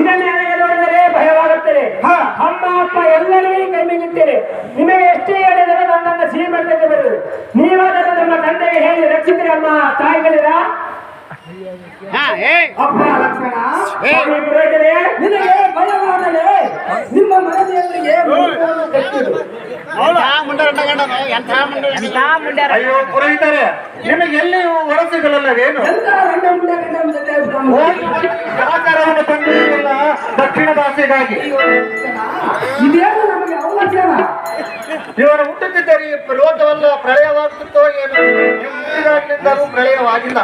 ಇದನ್ನೇ ನನಗೆ ನೋಡಿದರೆ ಭಯವಾಗುತ್ತದೆ. ಅಮ್ಮ ಅಪ್ಪ ಎಲ್ಲರಿಗೂ ಕೈ ಮುಗಿಯುತ್ತೇನೆ. ನಿಮಗೆ ಎಷ್ಟೇ ಹೇಳಿದರೆ ನನ್ನನ್ನು ಸಿಹಿ ಮಾಡ್ತಕ್ಕೆ ಬರುವುದು. ನೀವಾದರೂ ನಮ್ಮ ತಂದೆಗೆ ಹೇಳಿ ರಕ್ಷಿಸಿರಿ ಅಮ್ಮ ತಾಯಿಗಳಿರ. ಅಪ್ಪ ಲಕ್ಷ್ಮಣ, ನಿನಗೆ ಭಯವಾದರೆ ನಿಮ್ಮ ಮನದಿಯೊಂದಿಗೆ ಅಯ್ಯೋ ಪುರೋಹಿತರೆ, ನಿಮಗೆ ಎಲ್ಲಿ ವರಸೆಗಳಲ್ಲವೇನು? ಆಚಾರವನ್ನು ತಂದಿರಲಿಲ್ಲ ದಕ್ಷಿಣ ಭಾಷೆಗಾಗಿ. ಇದೇನು ನಮಗೆ ಅವಲಕ್ಷಣ? ಇವರ ಹುಟ್ಟುತ್ತಿದ್ದರೆ ಲೋಕವಲ್ಲ ಪ್ರಳಯವಾಗುತ್ತೋ ಏನು? ನೀವು ಹುಟ್ಟಿದಾಗಲಿಂದಲೂ ಪ್ರಳಯವಾಗಿಲ್ಲ.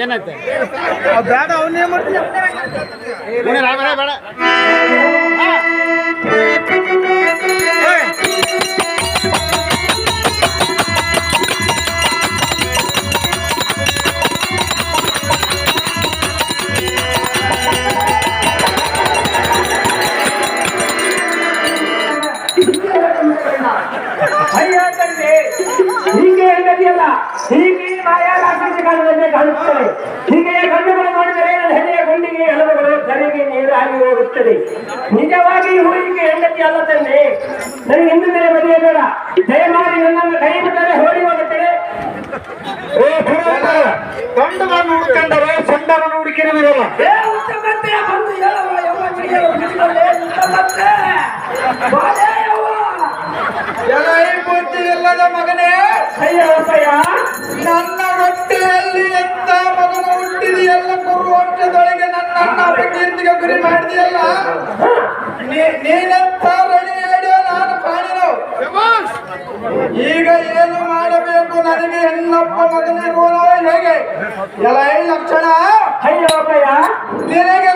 ಏನಾಯ್ತ ಬೇಡ ಅವನ್ನೇ ಮಾಡ್ತೀನಿ. ಬೇಡ ಹೀಗೆ ಹೆಂಗದಿಯಲ್ಲ, ಹೀಗೆ ಮಾಯಾ ರಾಕ್ಷಸ ಕಾಲದಲ್ಲಿ ಕಾಣುತ್ತದೆ. ಹೀಗೆ ಕಣ್ಣುಗಳು ನೋಡಿದರೆ ನನ್ನ ಹೆದೆಯ ಗುಂಡಿಗೆ ಹಲವುಗಳು ಕರೆಗೆ ನೀರು ಆಗಿ ಹೋಗುತ್ತದೆ. ನಿಜವಾಗಿ ಹೂವಿಗೆ ಹೆಂಡತಿ ಅಲ್ಲ ತಂದೆ. ನನಗೆ ಹಿಂದಿನ ಮದುವೆ ಬೇಡ. ದಯಮಾಡಿ ನನ್ನನ್ನು ಕೈ ಬಿಟ್ಟರೆ ಹೋಗಿ ಹೋಗುತ್ತದೆ. ಗಂಡವನ್ನು ಹುಡುಕಂದರೆ ಸೊಂಡರನ್ನು ಹುಡುಕಿರುವುದಿಲ್ಲ. ಇಲ್ಲದ ಮಗನೇ, ಅಯ್ಯಪ್ಪಯ್ಯ, ನನ್ನ ಹೊಟ್ಟೆಯಲ್ಲಿ ಎಂತ ಮಗನ ಹುಟ್ಟಿದೆಯಲ್ಲ, ಕುರು ವರ್ಷದೊಳಗೆ ನನ್ನನ್ನ ಅಪಕೀರ್ತಿಗೆ ಗುರಿ ಮಾಡಿದೆಯಲ್ಲ. ನೀನೆಂತ ರಣಿ ಹೇಳಿಯೋ ನಾನು ಕಾಣಿರೋ. ಈಗ ಏನು ಮಾಡಬೇಕು? ನನಗೆ ಹೆಣ್ಣಪ್ಪ ಮಗನಿರುವನೋ ಹೇಗೆ? ಎಲ್ಲ ಲಕ್ಷಣ ಅಯ್ಯಪ್ಪಯ್ಯ, ನಿನಗೆ